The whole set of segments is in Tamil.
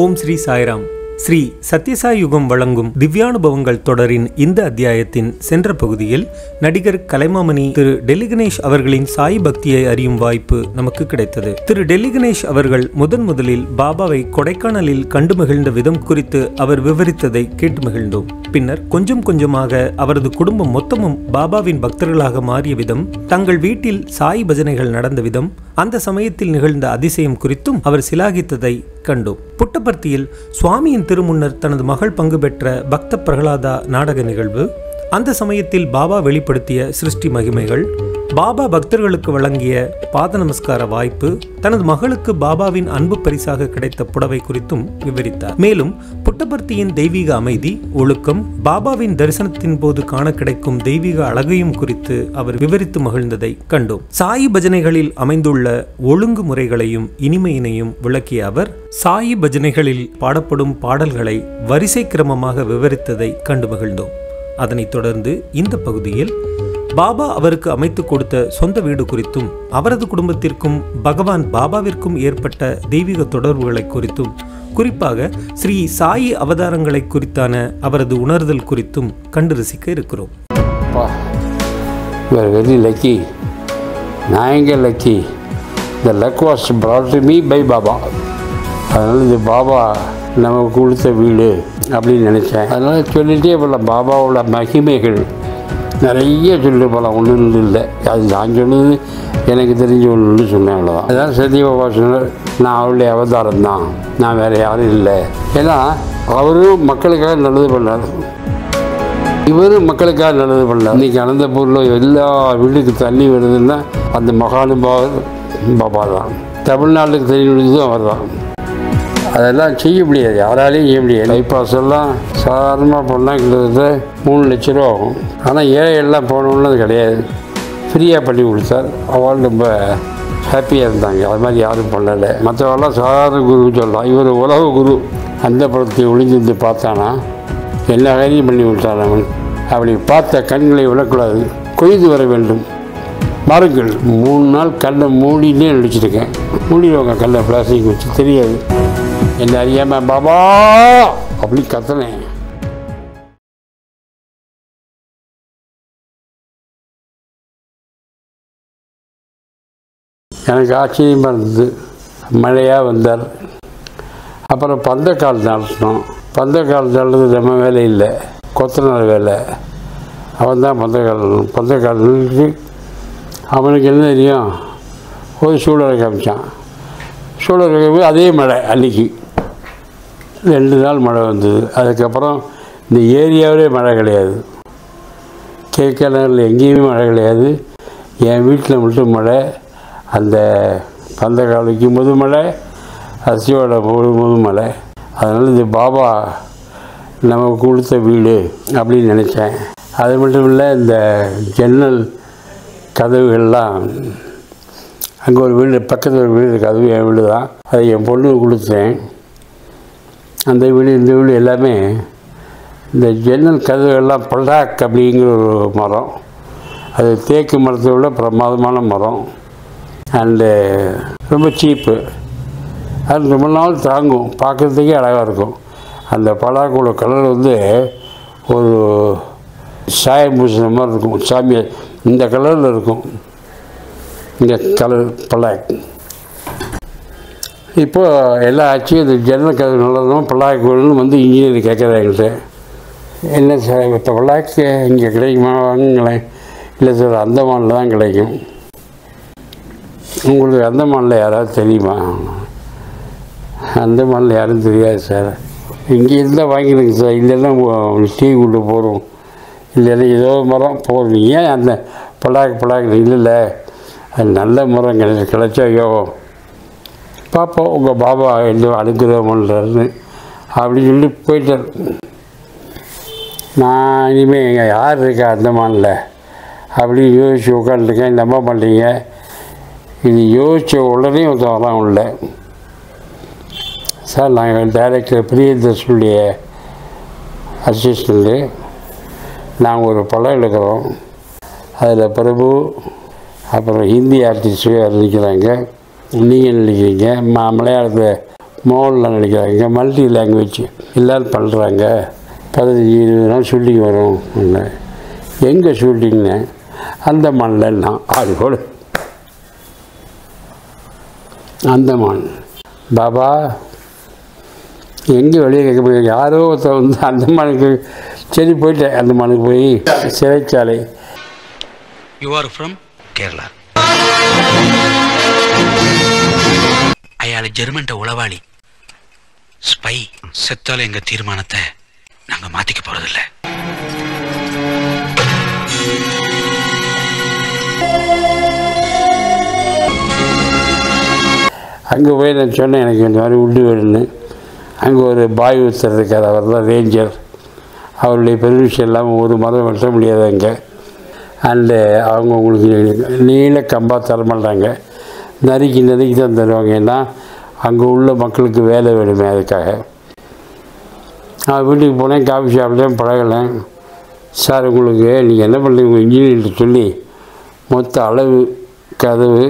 ஓம் ஸ்ரீ சாய்ராம். ஸ்ரீ சத்யசாய் யுகம் வழங்கும் திவ்யானுபவங்கள் தொடரின் இந்த அத்தியாயத்தின் சென்ற பகுதியில் நடிகர் கலைமாமணி திரு டெல்லி கணேஷ் அவர்களின் சாய் பக்தியை அறியும் வாய்ப்பு நமக்கு கிடைத்தது. திரு டெல்லி கணேஷ் அவர்கள் முதலில் பாபாவை கொடைக்கானலில் கண்டு மகிழ்ந்த விதம் குறித்து அவர் விவரித்ததை கேட்டு மகிழ்ந்தோம். பின்னர் கொஞ்சம் கொஞ்சமாக அவரது குடும்பம் மொத்தமும் பாபாவின் பக்தர்களாக மாறிய விதம், தங்கள் வீட்டில் சாய் பஜனைகள் நடந்த விதம், அந்த சமயத்தில் நிகழ்ந்த அதிசயம் குறித்தும் அவர் சிலாகித்ததை கண்டோம். புட்டபர்த்தியில் சுவாமியின் திருமுன்னர் தனது மகள் பங்கு பெற்ற பக்த பிரகலாதா நாடக நிகழ்வு, அந்த சமயத்தில் பாபா வெளிப்படுத்திய சிருஷ்டி மகிமைகள், பாபா பக்தர்களுக்கு வழங்கிய பாத நமஸ்கார வாய்ப்பு, தனது மகளுக்கு பாபாவின் அன்பு பரிசாக கிடைத்த புடவை குறித்தும் விவரித்தார். மேலும் புட்டபர்த்தியின் தெய்வீக அமைதி, ஒழுக்கம், பாபாவின் தரிசனத்தின் போது காண கிடைக்கும் தெய்வீக அழகையும் குறித்து அவர் விவரித்து மகிழ்ந்ததை கண்டோம். சாயி பஜனைகளில் அமைந்துள்ள ஒழுங்கு முறைகளையும் இனிமையினையும் விளக்கிய அவர் சாயி பஜனைகளில் பாடப்படும் பாடல்களை வரிசை கிரமமாக விவரித்ததை கண்டு மகிழ்ந்தோம். அதனைத் தொடர்ந்து இந்த பகுதியில் பாபா அவருக்கு அமைத்து கொடுத்த சொந்த வீடு குறித்தும், அவரது குடும்பத்திற்கும் பகவான் பாபாவிற்கும் ஏற்பட்ட தெய்வீக தொடர்புகளை குறித்தும், குறிப்பாக ஸ்ரீ சாயி அவதாரங்களை குறித்தான அவரது உணர்தல் குறித்தும் கண்டு ரசிக்க இருக்கிறோம். வெரி லக்கி, நான் எங்கே lucky, the luck was brought to me by Baba. அதனால் இது பாபா நமக்கு கொடுத்த வீடு அப்படின்னு நினச்சேன். அதனால் சொல்லிகிட்டே போகலாம், பாபாவோட மகிமைகள் நிறைய சொல்லி போகலாம். ஒன்று இல்லை, அது நான் சொன்னது எனக்கு தெரிஞ்ச ஒன்று சொன்னேன், அவ்வளோதான். அதான் சத்ய பாபா சொன்னார், நான் அவருடைய அவதாரம் தான், நான் வேறு யாரும் இல்லை. ஏன்னா அவரும் மக்களுக்காக நல்லது பண்ணார், இவரும் மக்களுக்காக நல்லது பண்ணார். இன்றைக்கி அனந்தபூரில் எல்லா வீட்டுக்கு தண்ணி வருதுன்னா அந்த மகானுபாவர் பாபா தான். தமிழ்நாட்டுக்கு தண்ணி விடுறதும் அவர் தான். அதெல்லாம் செய்ய முடியாது, யாராலையும் செய்ய முடியாது. பைபாஸ் எல்லாம் சாதாரணமாக போனால் கிட்டத்தட்ட 3 லட்ச ரூபா ஆகும். ஆனால் ஏழை எல்லாம் போகணுன்னு அது கிடையாது, ஃப்ரீயாக பண்ணி கொடுத்தார். அவள் ரொம்ப ஹாப்பியாக இருந்தாங்க. அது மாதிரி யாரும் பண்ணலை. மற்றவெல்லாம் சாதாரண குரு சொல்லலாம், இவர் உலக குரு. அந்த படத்தை ஒளிஞ்சிருந்து பார்த்தானா எல்லா காரியம் பண்ணி விட்டான் அவன். அப்படி பார்த்த கண்களை விடக்கூடாது, கொய்து வர வேண்டும். பாருங்கள், 3 நாள் கண்ணை மூடினே நடிச்சிருக்கேன். மூடிடுவாங்க கண்ணை பிளாஸ்டிக் வச்சு, தெரியாது. என்ன அறியாமல் பாபா அப்படி கத்தனேன். எனக்கு ஆச்சரியமாக இருந்தது. மழையாக வந்தார். அப்புறம் பந்தக்கால் நடத்தினோம். பந்தக்கால் நடந்தது நம்ம வேலை இல்லை, கொத்தனார் வேலை. அவன் தான் பந்தக்கால் நின்று அவனுக்கு என்ன தெரியும், ஒரு சூழலை காமிச்சான். சூழலை காமிச்சு அதே மழை, அன்றைக்கி 2 நாள் மழை வந்தது. அதுக்கப்புறம் இந்த ஏரியாவிலே மழை கிடையாது, கேக்கநகரில் எங்கேயுமே மழை கிடையாது. என் வீட்டில் மட்டும் மழை. அந்த பந்தக்கால் வைக்கும்போது மழை, அரிசியோட போடும்போது மழை. அதனால் இது பாபா நமக்கு கொடுத்த வீடு அப்படின்னு நினச்சேன். அது மட்டும் இல்லை, இந்த ஜன்னல் கதவுகள்லாம், அங்கே ஒரு வீடு, பக்கத்தில் ஒரு வீடு இருக்குது, அதுவும் என் வீடு தான். அதை என் பொண்ணுக்கு கொடுத்தேன். அந்த வீடு இந்த வீடு எல்லாமே இந்த ஜன்னல் கதவுகள்லாம் பல்லாக் அப்படிங்கிற ஒரு மரம். அது தேக்கு மரத்தை விட பிரமாதமான மரம். அண்டு ரொம்ப சீப்பு. அது ரொம்ப நாள் தாங்கும், பார்க்குறதுக்கே அழகாக இருக்கும். அந்த பலாக்கோட கலர் வந்து ஒரு சாயம் பூசின மாதிரி இருக்கும். சாமி இந்த கலரில் இருக்கும், இந்த கலர் பல்லாக். இப்போது எல்லா ஆச்சும் இந்த ஜன்னல் கதவு நல்லதும் பல்லாக்கு வேணும்னு வந்து இன்ஜினியர் கேட்குறேன் என்கிட்ட. என்ன சார் இப்போ பல்லாக்கு இங்கே கிடைக்குமா, வாங்குங்களேன். இல்லை சார், அந்தமானில் தான் கிடைக்கும். உங்களுக்கு அந்தமானில் யாராவது தெரியுமா? அந்தமானில் யாரும் தெரியாது சார். இங்கே இருந்தால் வாங்கிடுங்க சார், இல்லைன்னா டீ கொண்டு போகிறோம், இல்லைன்னா ஏதோ மரம் போகிறோம். ஏன் அந்த பல்லாக்கு இல்லை, அது நல்ல மரம் கிடைச்சா யோகம் பார்ப்போம், உங்கள் பாபா என்ன அனுகிரகம் பண்ணுறாருன்னு அப்படின்னு சொல்லி போயிட்டார். நான் இனிமேல் எங்கள் யார் இருக்கா அந்தமானில் அப்படின்னு யோசிச்சு உட்காந்துருக்கேன். நம்ப மாட்டீங்க, இது யோசித்த உடனே வரான் உள்ள. சார், நாங்கள் டைரக்டர் பிரியதர்ஷனுடைய அசிஸ்டண்ட்டு, நாங்கள் ஒரு படம் எடுக்கிறோம். அதில் பிரபு அப்புறம் ஹிந்தி ஆர்டிஸ்ட்டு நடிக்கிறாங்க, நீங்கள் நடிக்கிறீங்க, மலையாளத்தில் மோகன்லாம் நினைக்கிறாங்க. இங்கே மல்டி லாங்குவேஜ் எல்லோரும் பண்ணுறாங்க. 15-20 நாள் ஷூட்டிங் வரும். எங்கே ஷூட்டிங்னு அந்தமான்லன்னா 6 கோடி. அந்தமான் பாபா எங்கே வெளியே கேட்க போய் யாரோ ஒருத்தர் வந்து அந்தமானுக்கு சரி போயிட்டேன். அந்தமானுக்கு போய் சிறைச்சாலை. You are from Kerala. அயாள் ஜெர்மன்ட்ட உளவாளி ஸ்பை. செத்தால எங்க தீர்மானத்தை நாங்க மாத்திக்க போறதில்ல. அங்கே போய் நான் சொன்னேன் எனக்கு இந்த மாதிரி உண்டு வேணும்னு. அங்கே ஒரு பாய் ஒருத்தர் இருக்கார். அவர் தான் ரேஞ்சர். அவருடைய பெர்மிஷன் இல்லாமல் ஒரு மதம் வெட்ட முடியாது அங்கே. அண்டு அவங்க உங்களுக்கு நீள கம்பா தரமாட்டாங்க. நறுக்கி தான் தருவாங்க. ஏன்னா அங்கே உள்ள மக்களுக்கு வேலை வேணுமே, அதுக்காக. நான் வீட்டுக்கு போனேன், காஃபி ஷாப்லேயும் பழகலேன். சார் உங்களுக்கு நீங்கள் என்ன பண்ணுறீங்க இன்ஜினியர்கிட்ட சொல்லி மொத்த அளவு கதவு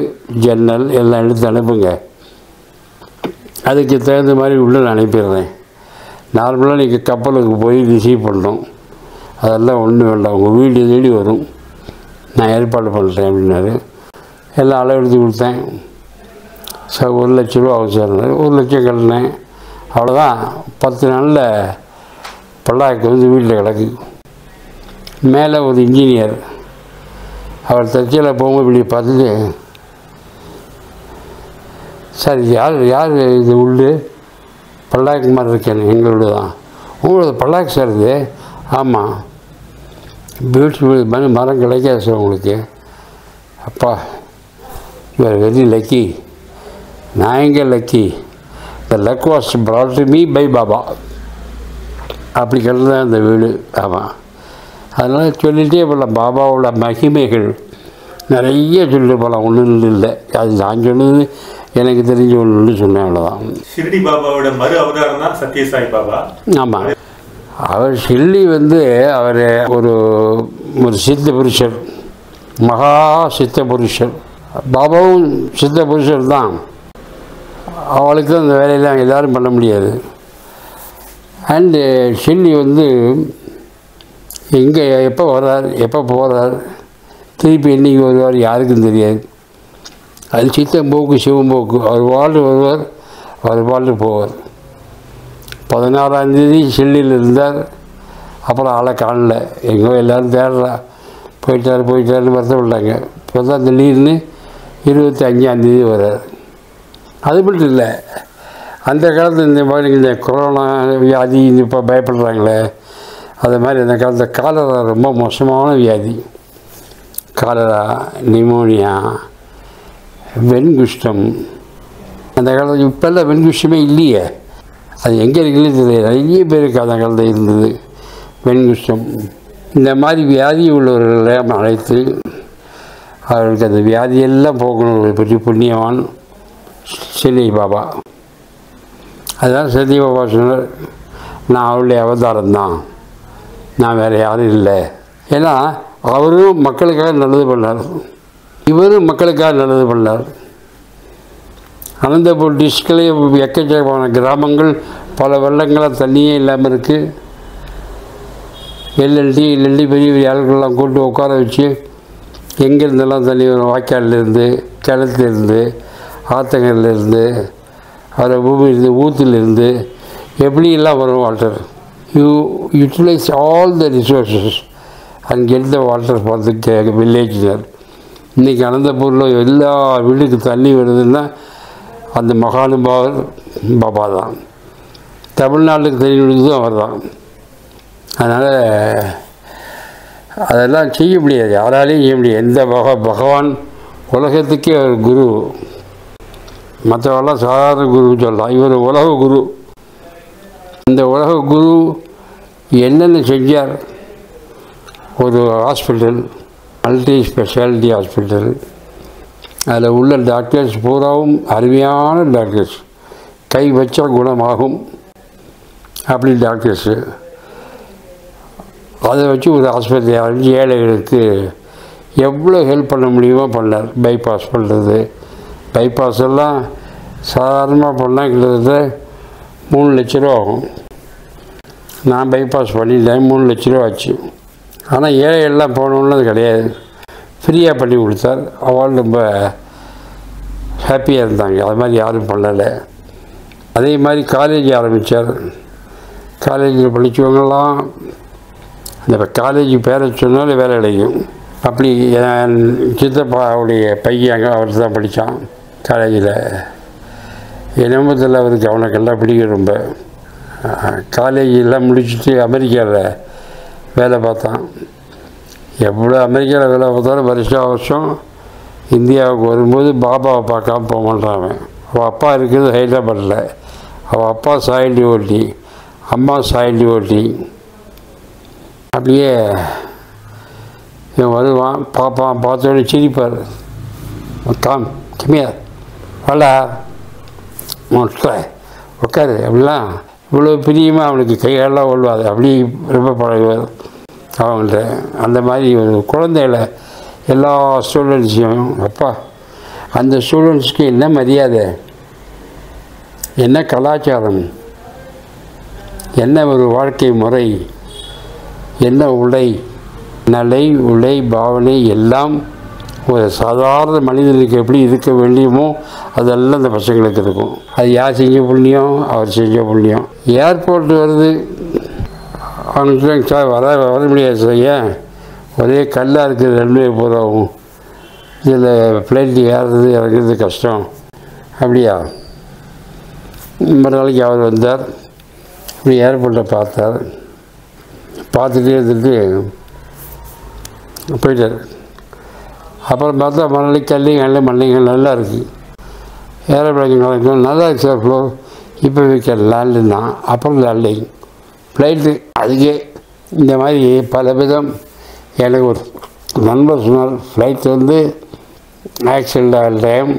ஜன்னல் எல்லாம் எடுத்து அனுப்புங்க. அதுக்கு தகுந்த மாதிரி உள்ள நான் அனுப்பிடுறேன். நார்மலாக நீங்கள் கப்பலுக்கு போய் ரிசீவ் பண்ணணும். அதெல்லாம் ஒன்றும் வேண்டாம், உங்கள் வீடு தேடி வரும். நான் ஏற்பாடு பண்ணுறேன் அப்படின்னாரு. எல்லாம் அளவு எடுத்து கொடுத்தேன். சார் 1 லட்ச ரூபா ஆகும் சார். 1 லட்சம் கட்டினேன். அவ்வளோதான். 10 நாளில் பல்லாக்கு வந்து வீட்டில் கிடக்கு. மேலே ஒரு இன்ஜினியர் அவர் தச்சியில் போகும்போது இப்படி பார்த்துட்டு, சார் யார் இது உள்ளு பல்லாக்கு மாதிரி இருக்கேன். எங்களோட தான். உங்களோட பல்லாக்கு சார் இது? ஆமாம். பியூட்டிஃபுல் மரம் கிடைக்காது சார் உங்களுக்கு. அப்பா யூஆர் வெரி லக்கி. நான் எங்கே lucky? The luck was brought to me by Baba. அப்படி கிடந்தான் அந்த வீடு. ஆமாம். அதனால் சொல்லிகிட்டே போகலாம். பாபாவோட மகிமைகள் நிறைய சொல்லிட்டு போகலாம். ஒன்றும் இல்லை, அது நான் சொன்னது எனக்கு தெரிஞ்ச ஒன்று சொன்னேன், அவ்வளோதான். ஷிர்டி பாபாவோட மறு அவதாரம் தான் சத்யசாய் பாபா. ஆமாம். அவர் ஷிர்டி வந்து அவர் ஒரு சித்த புருஷர், மகா சித்த புருஷர். பாபாவும் சித்த புருஷர் தான். அவளுக்கு தான் அந்த வேலையெல்லாம் எல்லோரும் பண்ண முடியாது. அண்டு ஷிர்டி வந்து எங்கே எப்போ வர்றார், எப்போ போகிறார், திருப்பி என்றைக்கு வருவார் யாருக்கும் தெரியாது. அது சித்தம் போக்கு சிவம்போக்கு. அவர் வாழ்ந்து வருவார், அவர் வாழ்ந்து போவார். 16ஆம் தேதி ஷிர்டியில் இருந்தார். அப்புறம் ஆளை காணல. எங்கோ எல்லோரும் தேடுறா. போயிட்டாருன்னு வருத்தப்பட்டாங்க. இப்போ தான் திடீர்னு 25ஆம் தேதி வர்றார். அது மட்டும் இல்லை, அந்த காலத்தில் இந்த கொரோனா வியாதி இப்போ பயப்படுறாங்களே, அது மாதிரி அந்த காலத்தில் காலரா ரொம்ப மோசமான வியாதி. காலரா, நிமோனியா, வெண்குஷ்டம். அந்த காலத்தில் இப்போல்லாம் வெண்குஷ்டமே இல்லையே. அது எங்கே இருக்குன்னு தெரியல. நிறைய பேருக்கு அந்த காலத்தில் இருந்தது வெண்குஷ்டம். இந்த மாதிரி வியாதி உள்ளவர்களை அழைத்து அவர்களுக்கு அந்த வியாதியெல்லாம் போகணுங்களை பற்றி புண்ணியவான் ஷிர்டி பாபா. அதுதான் சத்ய பாபா சொன்னார், நான் அவருடைய அவதாரம் தான், நான் வேறு யாரும் இல்லை. ஏன்னா அவரும் மக்களுக்காக நல்லது பண்ணார், இவரும் மக்களுக்காக நல்லது பண்ணார். அனந்தபூர் டிஸ்ட்ரிக்ட்லேயே எக்கச்சக்கமான கிராமங்கள் பல வெள்ளங்களாக தண்ணியே இல்லாமல் இருக்குது. எல்எல்டி பெரிய பெரிய ஆட்கள்லாம் கூட்டு உட்கார வச்சு எங்கேருந்தெல்லாம் தண்ணி வரும், வாய்க்காலிருந்து, கிணத்துலேருந்து, ஆத்தங்கரிலிருந்து, வர பூமியிலிருந்து, ஊற்றுலேருந்து எப்படியெல்லாம் வரும் water. You utilise all the resources and get the water for the வில்லேஜினர். இன்றைக்கி அனந்தபூரில் எல்லா வீட்டுக்கு தண்ணி வருதுன்னா அந்த மகானுபாவர் பாபா தான். தமிழ்நாட்டுக்கு தண்ணி விடுறதும் அவர் தான். அதனால் அதெல்லாம் செய்ய முடியாது, யாராலையும் செய்ய முடியாது. எந்த பகவான் உலகத்துக்கே ஒரு குரு. மற்றவெல்லாம் சாதாரண குரு சொல்லலாம், இவர் உலக குரு. இந்த உலக குரு என்னென்ன செஞ்சார்? ஒரு ஹாஸ்பிட்டல், மல்டி ஸ்பெஷாலிட்டி ஹாஸ்பிட்டல், அதில் உள்ள டாக்டர்ஸ் பூராவும் அருமையான டாக்டர்ஸ், கை வச்சா குணமாகும் அப்படி டாக்டர்ஸு. அதை வச்சு ஒரு ஆஸ்பத்திரி ஆரம்பித்து ஏழைகளுக்கு எவ்வளோ ஹெல்ப் பண்ண முடியுமோ பண்ணார். பைபாஸ் பண்ணுறது, பைபாஸ் எல்லாம் சாதாரணமாக போனால் கிட்டத்தட்ட 3 லட்ச ரூபா ஆகும். நான் பைபாஸ் பண்ணிட்டேன், 3 லட்ச ரூபா ஆச்சு. ஆனால் ஏழைகள்லாம் போகணுன்னு அது கிடையாது, ஃப்ரீயாக பண்ணி கொடுத்தார். அவள் ரொம்ப ஹாப்பியாக இருந்தாங்க. அது மாதிரி யாரும் பண்ணலை. அதே மாதிரி காலேஜ் ஆரம்பித்தார். காலேஜில் படித்தவங்கெல்லாம் அந்த காலேஜ் பேரை சொன்னாலும் வேலை கிடைக்கும். அப்படி என் சித்தப்பாவுடைய பையன் அவர் தான் படித்தான் காலேஜில். என் நம்பத்தில் அவருக்கு அவனுக்கெல்லாம் பிடிக்கும் ரொம்ப. காலேஜெல்லாம் முடிச்சுட்டு அமெரிக்காவில் வேலை பார்த்தான். எவ்வளோ அமெரிக்காவில் வேலை பார்த்தாலும் வருஷம் இந்தியாவுக்கு வரும்போது பாபாவை பார்க்காம போக மாட்டான் அவன். அவள் அப்பா இருக்கிறது ஹைதராபாத்தில். அவள் அப்பா சாயில் டிவோட்டி, அம்மா சாயில் டிவோட்டி. அப்படியே இவன் வருவான், பார்ப்பான், பார்த்தோன்னே சிரிப்பார். கம்மியா வாடா உட்காரு அப்படிலாம் இவ்வளோ பிரியமாக அவனுக்கு கையெல்லாம் ஓடுவாது. அப்படி ரொம்ப பழகுவார் அவங்கள்ட்ட. அந்த மாதிரி ஒரு குழந்தைகளை எல்லா ஸ்டூடெண்ட்ஸையும் அப்பா அந்த ஸ்டூடெண்ட்ஸ்க்கு என்ன மரியாதை, என்ன கலாச்சாரம், என்ன ஒரு வாழ்க்கை முறை, என்ன உடை, நடை, உடை, பாவனை எல்லாம் ஒரு சாதாரண மனிதனுக்கு எப்படி இருக்க வேண்டியமோ அதெல்லாம் அந்த பசங்களுக்கு இருக்கும். அது யார் செஞ்ச புண்ணியம், அவர் செஞ்ச புண்ணியம். ஏர்போர்ட் வருது, அவனுக்கு சார் வர முடியாது சார், ஏன் ஒரே கல்லாக இருக்குது, ரன்வே போகிறோம், இதில் ஃப்ளைட்டு ஏறுறது இறங்குறது கஷ்டம். அப்படியா? மறு நாளைக்கு அவர் வந்தார். இப்படி ஏர்போர்ட்டை பார்த்தார். பார்த்துட்டே இருந்துட்டு போயிட்டார். அப்புறம் பார்த்தா மணலைக்கு கல்லிங்க மண்ணைகள் நல்லா இருக்குது, ஏரோப்ளைன் நல்லா இருக்குது சார் ஃப்ளோ. இப்போ வைக்க லேண்டுன்னா அப்புறம் லேண்டிங் ஃப்ளைட்டு அதுக்கே இந்த மாதிரி பல விதம். எனக்கு ஒரு நண்பர் சொன்னார், ஃப்ளைட் வந்து ஆக்சிடெண்ட் ஆகிற டைம்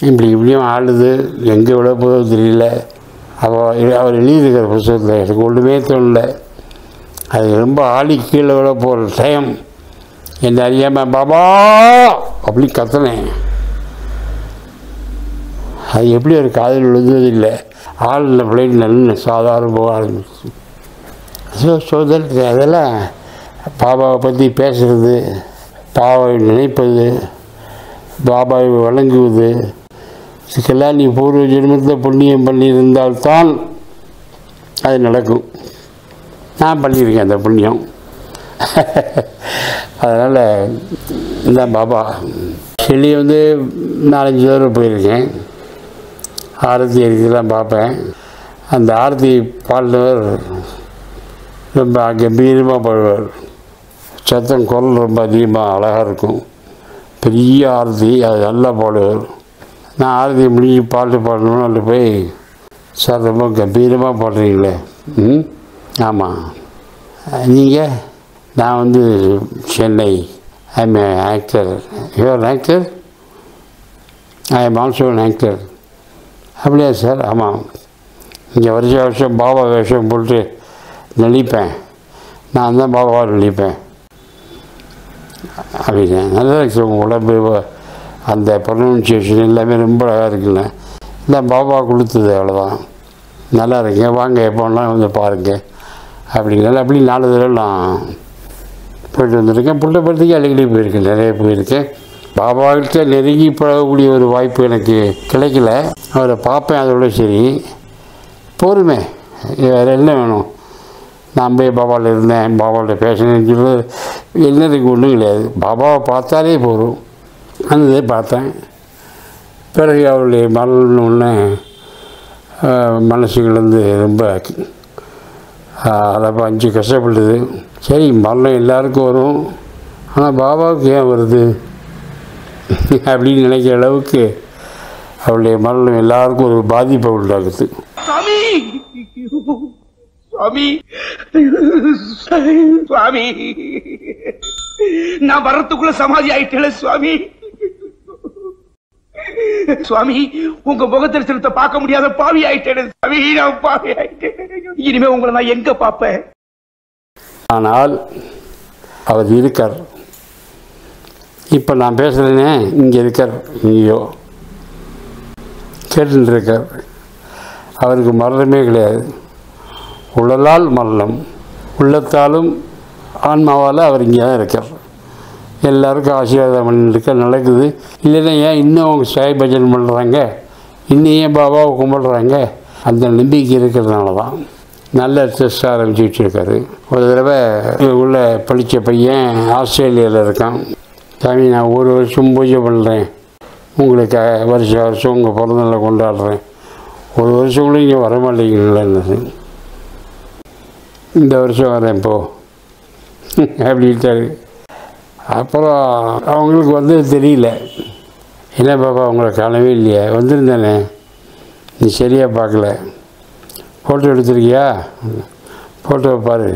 இப்படியும் ஆளுது, எங்கே விட போதோ தெரியல. அவர் எழுதியிருக்கிற புத்தகத்தில் எனக்கு ஒன்றுமே தோணலை. அது ரொம்ப ஆளி கீழே விட போகிற டைம் என்ன அறியாமல் பாபா அப்படி கத்துனேன். அது எப்படி ஒரு காதில் விழுந்தது இல்லை. ஆளில் ஃப்ளைட் நல்ல சாதாரண போக ஆரம்பிச்சு. அதெல்லாம் பாபாவை பற்றி பேசுகிறது, பாபாவை நினைப்பது, பாபாவை வழங்குவது, இதுக்கெல்லாம் நீ பூர்வ ஜென்மத்தில் புண்ணியம் பண்ணியிருந்தால்தான் அது நடக்கும். நான் பண்ணியிருக்கேன் அந்த புண்ணியம். அதனால் இந்த பாபா செல்லி வந்து 4-5 தடவை போயிருக்கேன். ஆரத்தி அடிக்கலாம் பார்ப்பேன். அந்த ஆரத்தி பாடினவர் ரொம்ப கம்பீரமாக பாடுவார். சத்தம் குரல் ரொம்ப அதிகமாக அழகாக இருக்கும். பெரிய ஆரத்தி, அது நல்லா பாடுவார். நான் ஆரத்தி முடிஞ்சு பாட்டு பாடணும்னு அதில் போய், சார் ரொம்ப கம்பீரமாக பாடுறீங்களே. ஆமாம். நீங்கள்? நான் வந்து Chennai, I am a actor. You are actor? I am also an actor. அப்படியா சார்? ஆமாம். இங்கே வருஷம் பாபா வேஷம் போட்டு நடிப்பேன். நான் தான் பாபாவை நடிப்பேன் அப்படின்னு. நல்லா இருக்கு உங்கள் உடம்பு, அந்த ப்ரொனன்சியேஷன் எல்லாமே ரொம்ப அழகாக இருக்குல்ல. இல்லை பாபா கொடுத்தது, அவ்வளோதான். நல்லா இருக்குங்க, வாங்க எப்போலாம் வந்து பாருங்கள் அப்படிங்கிறத. அப்படி 4 தடவை நான் போயிட்டு வந்திருக்கேன். புள்ளப்படத்துக்கு அடிக்கடி போயிருக்கேன், நிறைய போயிருக்கேன். பாபாக்கிட்ட நெருங்கி பழகக்கூடிய ஒரு வாய்ப்பு எனக்கு கிடைக்கல. அவரை பார்ப்பேன், அதோட சரி போருமே, வேறு என்ன வேணும். நான் போய் பாபாவில் இருந்தேன், பாபாவோட பேசினேன்னு சொல்கிறது என்னதுக்கு ஒன்றும் கிடையாது. பாபாவை பார்த்தாலே போதும். அந்த பார்த்தேன். பிறகு அவருடைய மரணம்னு மனசுகள் வந்து ரொம்ப அதை 5 கஷ்டப்பட்டது. சரி, மரணம் எல்லாருக்கும் வரும், ஆனால் பாபாவுக்கு ஏன் வருது அப்படின்னு நினைக்கிற அளவுக்கு அவருடைய மரணம் எல்லாருக்கும் ஒரு பாதிப்பை உண்டாக்குது. சுவாமி சுவாமி சுவாமி, நான் வர்றதுக்குள்ள சமாதி ஆயிட்டேன் சுவாமி. சுவாமி, உங்க முகதரிசனத்தை பார்க்க முடியாத பாவி ஆயிட்டேன் சுவாமி. நான் பாவி ஆயிட்டேன். இனிமே உங்களை நான் எங்க பார்ப்பேன்? ஆனால் அவர் இருக்கார். இப்போ நான் பேசுகிறேனே, இங்கே இருக்கார். இங்கேயோ கேட்டுருக்கார். அவருக்கு மரணமே கிடையாது. உடலால் மரணம், உள்ளத்தாலும் ஆன்மாவால் அவர் இங்கே தான் இருக்கார். எல்லாருக்கும் ஆசீர்வாதம் பண்ணிட்டு நடக்குது. இல்லைன்னா ஏன் இன்னும் அவங்க சாய் பஜன் பண்ணுறாங்க, இன்னும் ஏன் பாபாவை கும்பிடுறாங்க? அந்த நம்பிக்கை இருக்கிறதுனால தான். நல்ல டெஸ்ட் ஆரம்பிச்சு வச்சுருக்காரு. ஒரு தடவை உள்ள படித்த பையன் ஆஸ்திரேலியாவில் இருக்கான். சாமி, நான் ஒரு வருஷம் பூஜை பண்ணுறேன், உங்களுக்கு வருஷம் உங்கள் பிறந்தநாளை கொண்டாடுறேன், ஒரு வருஷம் கூட இங்கே வரமாட்டேங்கிறீங்களேன்னு. இந்த வருஷம் வரேன் இப்போ அப்படின்ட்டாரு. அப்புறம் அவங்களுக்கு வந்து தெரியல, என்ன பாப்பா உங்களை காணவே இல்லையா, வந்திருந்தானே நீ சரியாக பார்க்கல, ஃபோட்டோ எடுத்துருக்கியா, ஃபோட்டோவை பாரு.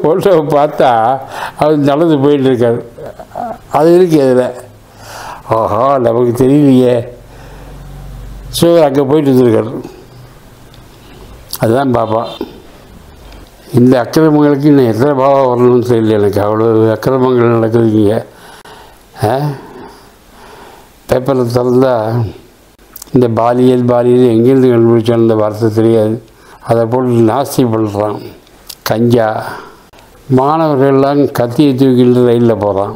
ஃபோட்டோவை பார்த்தா அவர் நடந்து போயிட்டுருக்கார். அது இருக்கு அதில். ஆஹா, நமக்கு தெரியலையே. ஸோ அங்கே போயிட்டு இருந்திருக்கார். அதுதான் பாப்பா. இந்த அக்கிரமங்களுக்கு இன்னும் எத்தனை பாபா வரணும்னு தெரியல எனக்கு. அவ்வளோ அக்கிரமங்கள் நடக்குதுங்க. பேப்பரில் திறந்தால் இந்த பாலியல் எங்கேருந்து கண்டுபிடிச்சான்னு இந்த வார்த்தை தெரியாது. அதை போட்டு நாஸ்தி பண்ணுறான். கஞ்சா, மாணவர்கள்லாம் கத்தியை தூக்கிட்டு ரயிலில் போகிறான்.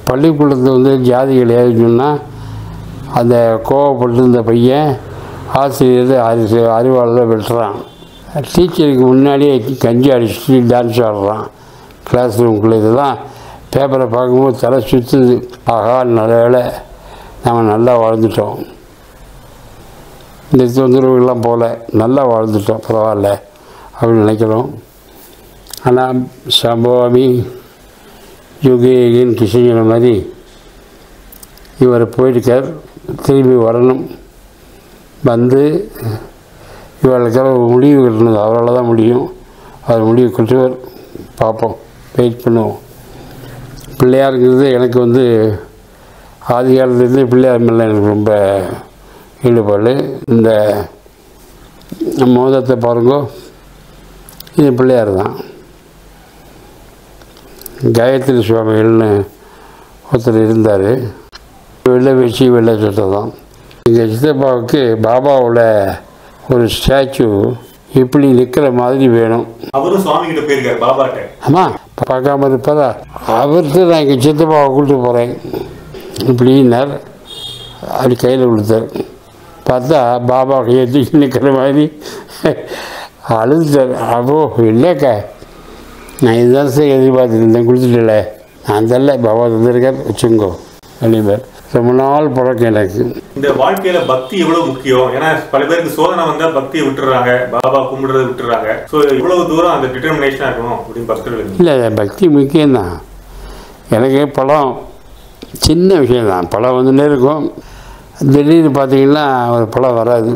பள்ளிக்கூடத்தில் வந்து ஜாதி கிடையாதுன்னு சொன்னால் அந்த கோவப்பட்டு இந்த பையன் ஆசிரியர் அறிவாளர் வெட்டுறான். டீச்சருக்கு முன்னாடியே கஞ்சி அடிச்சுட்டு டான்ஸ் ஆடுறான் கிளாஸ் ரூம்குள்ளே. இதெல்லாம் பேப்பரை பார்க்கும்போது தலை சுற்றுது. ஆகா, நல்ல வேலை நம்ம நல்லா வாழ்ந்துட்டோம், இந்த தொந்தரவுகள்லாம் போல் நல்லா வாழ்ந்துட்டோம், பரவாயில்ல அப்படின்னு நினைக்கிறோம். ஆனால் சம்பவாமி யுகேன்னு கிருஷ்ணகிற மாதிரி இவர் போயிருக்கார். திரும்பி வரணும். வந்து இவர்களுக்காக முடிவு கட்டணும். அவரால் தான் முடியும். அவர் முடிவு கட்டுவார். பார்ப்போம், வெயிட் பண்ணுவோம். பிள்ளையாருங்கிறது எனக்கு வந்து ஆதி காலத்துலேருந்து பிள்ளையார் மேலே எனக்கு ரொம்ப ஈடுபாடு. இந்த மோதத்தை பாருங்க, இது பிள்ளையார் தான். காயத்ரி சுவாமிகள்னு ஒருத்தர் இருந்தார். வெள்ளை வச்சு வெள்ளை சட்டை தான். எங்கள் சித்தப்பாவுக்கு பாபாவோட ஒரு ஸ்டாச்சு இப்படி நிற்கிற மாதிரி வேணும். அவரும் சுவாமி கிட்ட போயிருக்காரு பாபாட்ட. ஆமாம், பார்க்காம இருப்பாரா? அவர்கிட்ட நான் எங்கள் சித்தப்பாவை கூப்பிட்டு போகிறேன் இப்படின்னார். அப்படி கையில் கொடுத்தார். பார்த்தா பாபா கையை தூக்கி நிற்கிற மாதிரி அழுதுட்டார். அப்போ இல்லைக்கா, நான் இதுதான் சார் எதிர்பார்த்துருந்தேன், கொடுத்துட்டல, நான் தரல, பாபா தந்திருக்கார், வச்சுங்கோ அப்படிம்பார். ரொம்ப நாள் பழக்கம் எனக்கு. இந்த வாழ்க்கையில பக்தி எவ்வளவு முக்கியம்? ஏன்னா பல பேருக்கு சோதனை வந்தா பக்தியை விட்டுறாங்க, பாபா கும்பிடுறதை விட்டுறாங்க. ஸோ இவ்வளவு தூரம் அந்த டிட்டர்மினேஷனா இருக்கணும் அப்படின்னு பக்தர்கள். இல்லை, பக்தி முக்கியம்தான். எனக்கு பழம் சின்ன விஷயந்தான். பழம் வந்துட்டே இருக்கும். திடீர்னு பார்த்தீங்கன்னா ஒரு பழம் வராது,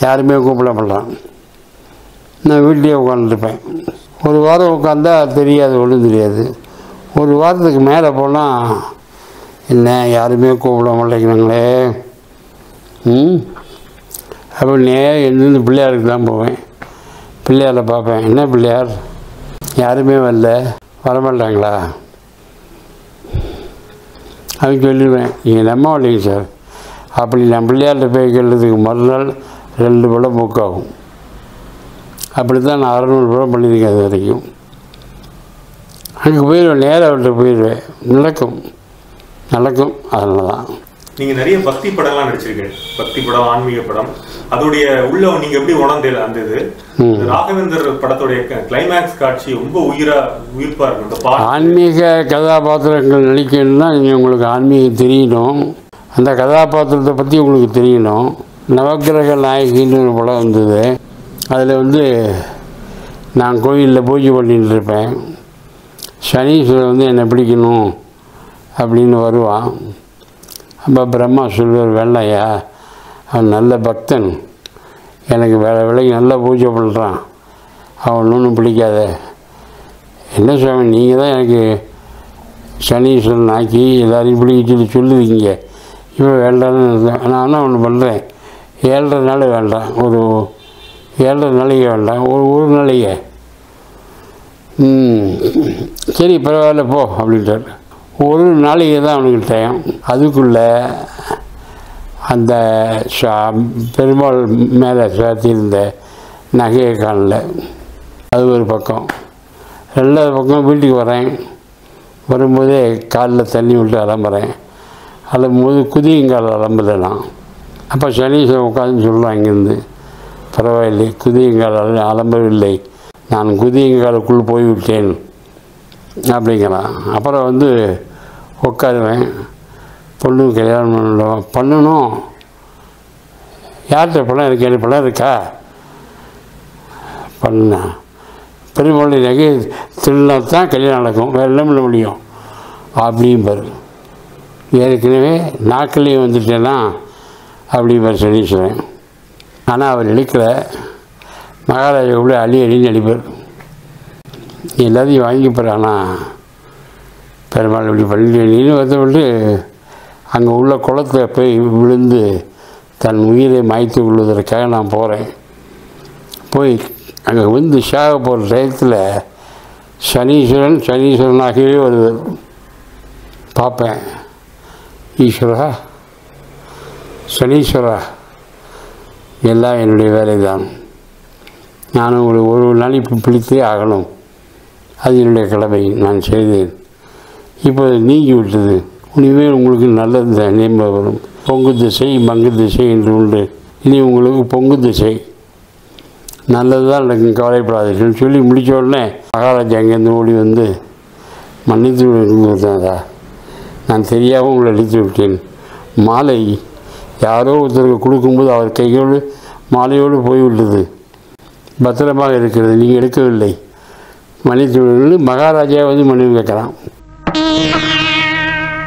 யாருமே கூப்பிட மாட்டான். நான் வீட்லேயே உட்காந்துருப்பேன். ஒரு வாரம் உட்காந்தா தெரியாது, ஒன்றும் தெரியாது. ஒரு வாரத்துக்கு மேலே போனால் என்ன யாருமே கூப்பிட மாட்டேங்கிறாங்களே அப்படின்னே எழுந்து பிள்ளையாருக்கு தான் போவேன். பிள்ளையாரை பார்ப்பேன், என்ன பிள்ளையார் யாருமே வரமாட்டாங்களா அப்படின்னு சொல்லிடுவேன். நீங்கள் நம்ப மாட்டீங்க சார். அப்படி நான் பிள்ளையார்கிட்ட போய் கேட்டதுக்கு மறுநாள் 2 படம் புக் ஆகும். அப்படி தான் நான் 600 படம் பண்ணியிருக்கேன் அது வரைக்கும். அங்கே போயிடுவேன், நேராக அவர்கிட்ட போயிடுவேன். நடக்கும். அதனால தான். நீங்கள் நிறைய பக்தி படம்லாம் நடிச்சிருக்கேன். பக்தி படம், ஆன்மீக படம். அதோடைய உள்ள நீங்கள் எப்படி உணர்ந்தீங்க? அந்த இது ராகவேந்தர் படத்துடைய கிளைமேக்ஸ் காட்சி ரொம்ப உயிர்ப்பாக இருக்கும். ஆன்மீக கதாபாத்திரங்கள் நடிக்கணும்னா நீங்கள் உங்களுக்கு ஆன்மீகம் தெரியணும், அந்த கதாபாத்திரத்தை பற்றி உங்களுக்கு தெரியணும். நவக்கிரக நாயகின்னு ஒரு படம் வந்தது. அதில் வந்து நான் கோயிலில் பூஜை பண்ணிட்டு இருப்பேன். சனீஸ்வரன் வந்து என்னை பிடிக்கணும் அப்படின்னு வருவான். அப்போ பிரம்மா சொல்வார், வேண்டாயா, அவன் நல்ல பக்தன், எனக்கு வேலைக்கு நல்லா பூஜை பண்ணுறான், அவன் ஒன்றும் பிடிக்காத. என்ன சுவாமி, நீங்கள் தான் எனக்கு சனீஸ்வரன் ஆக்கி எல்லாரையும் பிடிக்க சொல்லுவீங்க, இப்போ வேண்டான்னு நான் ஒன்று பண்ணுறேன். 7.5 நாள் வேண்டாம், ஒரு 7.5 நாளைக்கு வேண்டாம், ஒரு நாளைக்கு. சரி பரவாயில்ல போ அப்படின்ட்டார். ஒரு நாளைக்கு தான் அவனுக்கு டைம். அதுக்குள்ளே அந்த பெருமாள் மேலே சாத்தியிருந்த நகையை காணல. அது ஒரு பக்கம். ரெண்டாவது பக்கம் வீட்டுக்கு வரேன். வரும்போதே காலில் தண்ணி விட்டு அலம்புறேன். அலம்பும்போது குதியங்கால் அலம்பலை நான். அப்போ சனீஸ்வரன் உட்காந்து சொல்கிறான் இங்கேருந்து, பரவாயில்லை, குதியங்கால் அலம்பவில்லை, நான் குதியங்காலுக்குள் போய்விட்டேன் அப்படிங்கிறான். அப்புறம் வந்து உட்காருவேன். பொண்ணு கல்யாணம் பண்ணணும். யார்கிட்ட பணம் இருக்கு? எனக்கு பணம் இருக்கா? பண்ணா பெருமாள் நகை திருநாள் தான் கல்யாணம் நடக்கும், வேறு என்ன பண்ண முடியும் அப்படிம்பார். ஏற்கனவே நாக்கிலையும் வந்துட்டேன்னா அப்படிம்பார் சனீஸ்வரன். ஆனால் அவர் எடுக்கிற மகாராஜா கூட அழின்னு அடிப்பார். எல்லாத்தையும் வாங்கிப்பார். ஆனால் பெருமாள் இப்படி பண்ணி வருத்தப்பட்டு அங்கே உள்ள குளத்தில் போய் விழுந்து தன் உயிரை மாய்த்து கொள்வதற்காக நான் போகிறேன். போய் அங்கே வந்து சாக போகிற டயத்தில் சனீஸ்வரனாகவே வருவார். பார்ப்பேன், ஈஸ்வரா, சனீஸ்வரா, எல்லாம் என்னுடைய வேலை தான். நான் ஒரு நாளைக்கு பிடித்தே ஆகணும், அது என்னுடைய கடமை, நான் செய்தேன். இப்போ நீங்கி விட்டது, இனிமேல் உங்களுக்கு நல்லது நேர்மை வரும். பொங்கு திசை மங்கு திசை என்று உண்டு, இனி உங்களுக்கு பொங்கு திசை, நல்லது தான் எனக்கு, கவலைப்படாதீர்கள் சொல்லி முடித்த உடனே மகாராஜா அங்கேருந்து ஓடி வந்து மன்னித்து விட்டாரா, நான் தெரியாமல் உங்களை அடித்து விட்டேன். மாலை யாரோ ஒருத்தருக்கு கொடுக்கும்போது அவர் கையோடு மாலையோடு போய்விட்டது, பத்திரமாக இருக்கிறது, நீங்கள் எடுக்கவில்லை, மன்னித்து விடுங்கள். மகாராஜா வந்து மன்னிப்பு கேட்குறான்.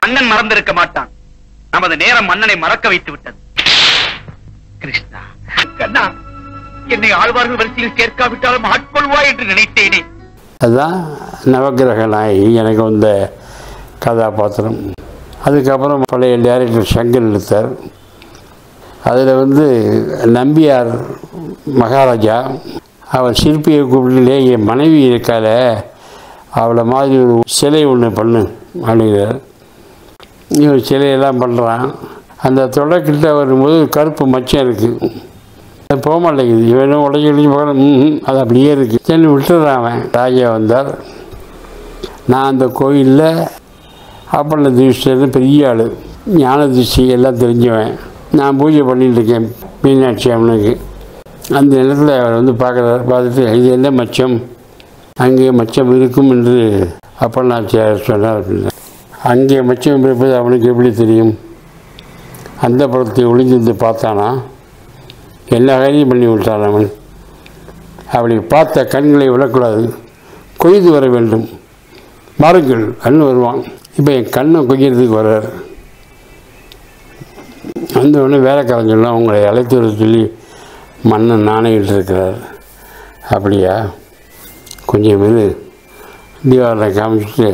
மன்னன் மறந்திருக்க மாட்டான், நமது நேரம் மன்னனை மறக்க வைத்து விட்டது. கிருஷ்ணா, கண்ணா, என்னை ஆழ்வார்கள் வரிசையில் சேர்க்காவிட்டாலும் ஆட்கொள்வாய் என்று நினைத்தேனே. அதுதான் நவகிரக நாயகி எனக்கு வந்த கதாபாத்திரம். அதுக்கப்புறம் பழைய டைரக்டர் சங்கர் எடுத்தார். அதில் வந்து நம்பியார் மகாராஜா, அவர் சிற்பியை கூப்பிட்டுலே என் மனைவி இருக்கால, அவளை மாதிரி ஒரு சிலை ஒன்று பண்ணு அப்படிங்கிறார். இவன் சிலையெல்லாம் பண்ணுறான். அந்த தொடக்கிட்ட வரும்போது கருப்பு மச்சம் இருக்குது, அது போக மாட்டேங்குது. இவனும் உடஞ்சி பார்க்குறேன், அது அப்படியே இருக்குது. சரி விட்டுறான். அவன் ராஜா வந்தார். நான் அந்த கோயிலில் அப்பண்ண திருஷ்டி பெரிய ஆள், ஞான திருஷ்டி எல்லாம் தெரிஞ்சவன். நான் பூஜை பண்ணிட்டுருக்கேன் மீனாட்சி அம்மனுக்கு. அந்த நேரத்தில் அவர் வந்து பார்க்குறாரு. பார்த்துட்டு இது என்ன மச்சம், அங்கே மச்சம் இருக்கும் என்று அப்பண்ணாச்சியார் சொன்னார் அப்படின்னா. அங்கே மச்சம் இருப்பது அவனுக்கு எப்படி தெரியும்? அந்த புறத்தை ஒளிஞ்சிருந்து பார்த்தானா, எல்லா காரியம் பண்ணி விட்டான் அவன். அப்படி பார்த்த கண்களை விடக்கூடாது, கொய்து வர வேண்டும், மாறுங்கள் கண் வருவான். இப்போ என் கண்ணை கொய்யறதுக்கு வர்றார். அந்த உடனே வேலைக்காரங்கெல்லாம் உங்களை அழைத்து வர சொல்லி மன்னன் நாணயிட்டு இருக்கிறார். அப்படியா, கொஞ்சம் இது தீபாவளை காமிச்சிட்டு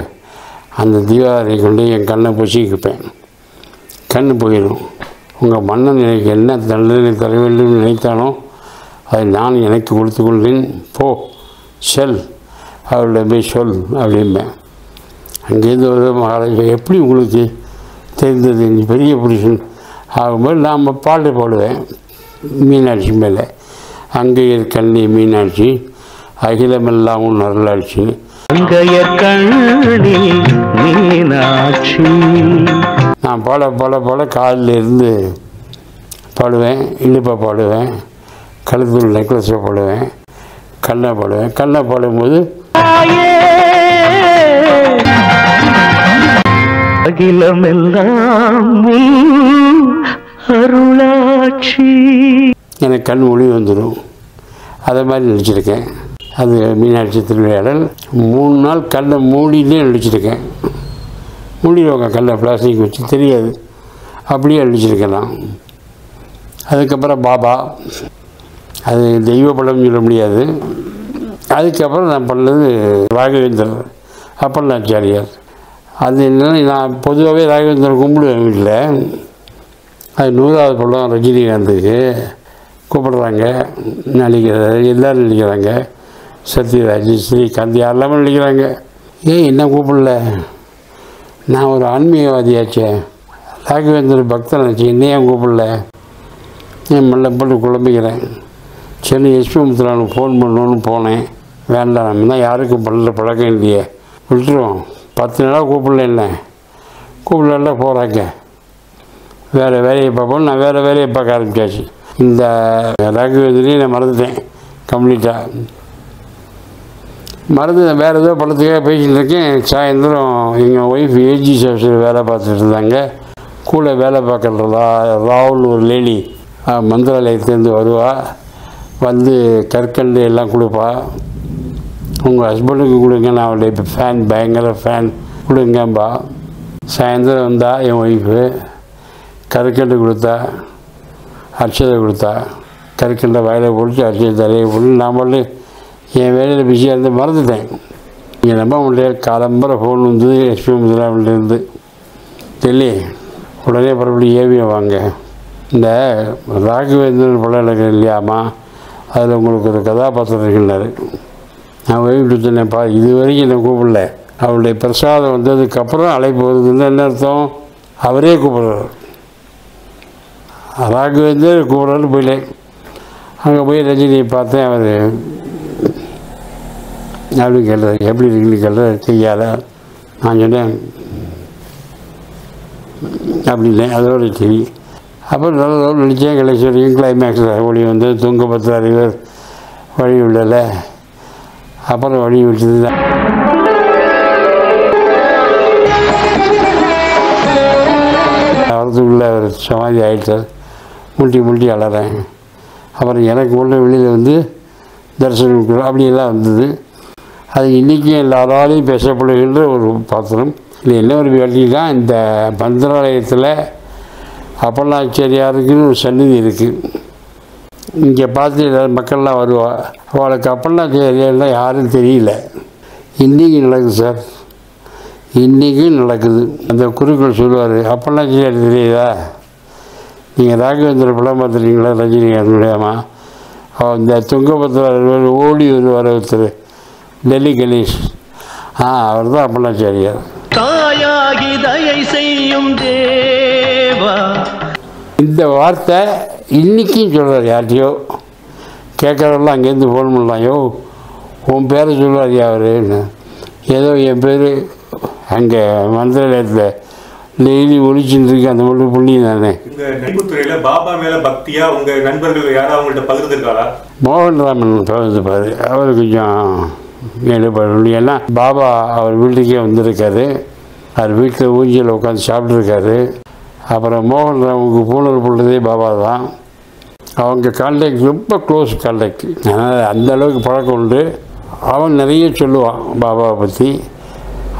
அந்த தீபாவளை கொண்டு என் கண்ணை பொசிக்கிப்பேன், கண் போயிடும். உங்கள் மன்னன் எனக்கு என்ன தண்டனை தர வேண்டும் நினைத்தானோ அதை நான் எனக்கு கொடுத்து கொள்வேன், போ செல், அவருடைய போய் சொல் அப்படிம்பேன். அங்கேருந்து ஒரு மகாராஜா, எப்படி உங்களுக்கு தெரிந்தது, நீ பெரிய புருஷன் ஆகும்போது நாம் பாட்டு பாடுவேன் மீனாட்சி மேலே. அங்கே கண்ணி மீனாட்சி, அகிலமெல்லாம் உன் அருளாட்சி, மீனாட்சி. நான் பாட காலில் இருந்து பாடுவேன், இழுப்பை பாடுவேன், கழுத்தில் நெக்லஸை பாடுவேன், கண்ணை பாடுவேன். கண்ணை பாடும்போது அகிலமெல்லாம் அருளாட்சி, எனக்கு கண் ஒளி வந்துடும். அதை மாதிரி நடிச்சிருக்கேன். அது மீனாட்சி திருவிளையாடல். 3 நாள் கண்ணை மூடிலே நடிச்சிருக்கேன். மூடிடுவாங்க கல்லை, பிளாஸ்டிக் வச்சு, தெரியாது, அப்படியே அழிச்சிருக்கேன் நான். அதுக்கப்புறம் பாபா, அது தெய்வ படம் சொல்ல முடியாது. அதுக்கப்புறம் நான் பண்ணது ராகவேந்தர் அப்பண்ணாச்சாரியார். அது என்னென்னா, நான் பொதுவாகவே ராகவேந்தர் கும்பிடுவேன் வீட்டில். அது 100வது படம் ரஜினிகாந்துக்கு கூப்பிடுறாங்க, நடிக்கிறார், எல்லோரும் நடிக்கிறாங்க, சத்யராஜ், ஸ்ரீகாந்த் எல்லாமே நடிக்கிறாங்க. ஏன் என்ன கூப்பிடல, நான் ஒரு ஆன்மீகவாதியாச்சே, ராகவேந்தர் பக்தன் ஆச்சு, என்னையும் கூப்பிடல. என் மல்ல போட்டு குழம்பிக்கிறேன். சரி எஸ்பி முத்துரானுக்கு ஃபோன் பண்ணணுன்னு போனேன். வேண்டாம், நம்ம தான் யாருக்கும் பண்ணல, பழக்கம் இல்லையே, விட்டுருவோம். 10 நாளாக கூப்பிடல, என்ன கூப்பிடல போகிறாங்க, வேறு வேலையை பார்ப்போம். நான் வேறு வேலையை பார்க்க ஆரம்பிச்சாச்சு. இந்த ராகவேந்தரையும் நான் மறந்துட்டேன் கம்ப்ளீட்டாக. மறந்து வேறு ஏதோ படத்துக்காக பேசிகிட்டு இருக்கேன். சாயந்தரம் எங்கள் ஒய்ஃப் ஏஜி சர்வீஸில் வேலை பார்த்துட்டு இருந்தாங்க. கூட வேலை பார்க்குறதா ராகுல் ஒரு லேடி மந்திராலயத்துலேருந்து வருவா, வந்து கற்கண்டு எல்லாம் கொடுப்பா. உங்கள் ஹஸ்பண்டுக்கு கொடுங்க, நான் அவருடைய ஃபேன், பயங்கர ஃபேன், கொடுங்கம்பா. சாயந்தரம் வந்தால் என் ஒய்ஃபு கற்கண்டு கொடுத்தா, அர்ச்சதை கொடுத்தா. கற்கண்டை வயலை போட்டு அர்ச்சதை தலையை போட்டு நான் பாட்டு என் வேலையில் பிஸியாக இருந்து மறந்துட்டேன். நீங்கள் நம்ப முடியாது, காலம்பரை ஃபோன் வந்தது எஸ்பி முத்துராமன்லேருந்து. டெல்லி உடனே பரப்படி ஏவியம் வாங்க, இந்த ராகவேந்திரன் படம் எனக்கு இல்லையாம்மா, அதில் உங்களுக்கு ஒரு கதாபாத்திரம் இருக்குன்னாரு. நான் ஓய்வு சொன்னேன்ப்பா, இது வரைக்கும் என்னை கூப்பிடல, அவருடைய பிரசாதம் வந்ததுக்கப்புறம் அழைப்பு வருதுன்னு என்ன அர்த்தம்? அவரே கூப்பிடுறார். ராகவேந்தர் கூப்பிட்றாரு போயிட்டேன். அங்கே போய் ரஜினியை பார்த்தேன். அவர் அப்படின்னு கேட்டார், எப்படி இருக்குன்னு கேட்டார். செய்யாத நான் சொன்னேன் அப்படின்னேன். அதோட சரி. அப்புறம் நல்ல ரோல் நடித்தேன். கடைசி வரைக்கும் கிளைமேக்ஸில் ஒளி வந்து துங்கபத்ரா ரிவர் வழி விடலை. அப்புறம் வழி விட்டது தான். வரதுக்குள்ளே அவர் சமாதி ஆகிட்டார். முட்டி அலறேன். அப்புறம் எனக்கு உள்ள வெளியில் வந்து தரிசனம் அப்படியெல்லாம் வந்தது. அது இன்றைக்கும் எல்லாராலையும் பேசப்படுகின்ற ஒரு பாத்திரம். இது என்ன ஒரு வேலைனா, இந்த மந்திராலயத்தில் அப்பண்ணாச்சாரியாருக்குன்னு ஒரு சந்நிதி இருக்குது. இங்கே பார்த்து எல்லோரும் மக்கள்லாம் வருவா. அவளுக்கு அப்பண்ணாச்சாரியார்லாம் யாரும் தெரியல. இன்றைக்கும் நடக்குது சார், இன்றைக்கும் நடக்குது. அந்த குருக்கள் சொல்லுவார், அப்பண்ணாச்சாரியார் தெரியுதா, நீங்கள் ராகவேந்திர படம் பார்த்துருக்கீங்களா ரஜினிகாந்த்? இந்த துங்கபத்ரா ஓடி வருவார் ஒருத்தர், டெல்லி கணேஷ், அவர் தான் அப்பண்ணாச்சாரியார். தாயாகி தயை செய்யும் தேவா. இந்த வார்த்தை இன்றைக்கும் சொல்கிறார். யார்ட்டையோ கேட்குறவரெல்லாம் அங்கேருந்து ஃபோன் பண்ணலாம், யோ உன் பேரை சொல்லுவார் அவருன்னு. ஏதோ என் பேர் அங்கே மந்திராலயத்தில் டெய்லி ஒழிச்சுட்டு இருக்கு, அந்த மட்டும் புண்ணியம் தானே. இந்த நடிப்புத்துறையில் பாபா மேலே பக்தியாக உங்கள் நண்பர்கள் யாரும் அவங்கள்ட்ட பகிர்ந்துருக்காரா? மோகன்ராமன் பகிர்ந்துப்பார். அவர் கொஞ்சம் ஈடுபாடு. ஏன்னா பாபா அவர் வீட்டுக்கே வந்திருக்காரு, அவர் வீட்டில் ஊஞ்சியில் உட்காந்து சாப்பிட்ருக்காரு. அப்புறம் மோகன்ராமுக்கு பூணல் போட்டதே பாபா தான். அவங்க கான்டாக்ட் ரொம்ப க்ளோஸ் கான்டாக்ட். அதனால் அந்தளவுக்கு பழக்கம் உண்டு. அவன் நிறைய சொல்லுவான் பாபாவை பற்றி.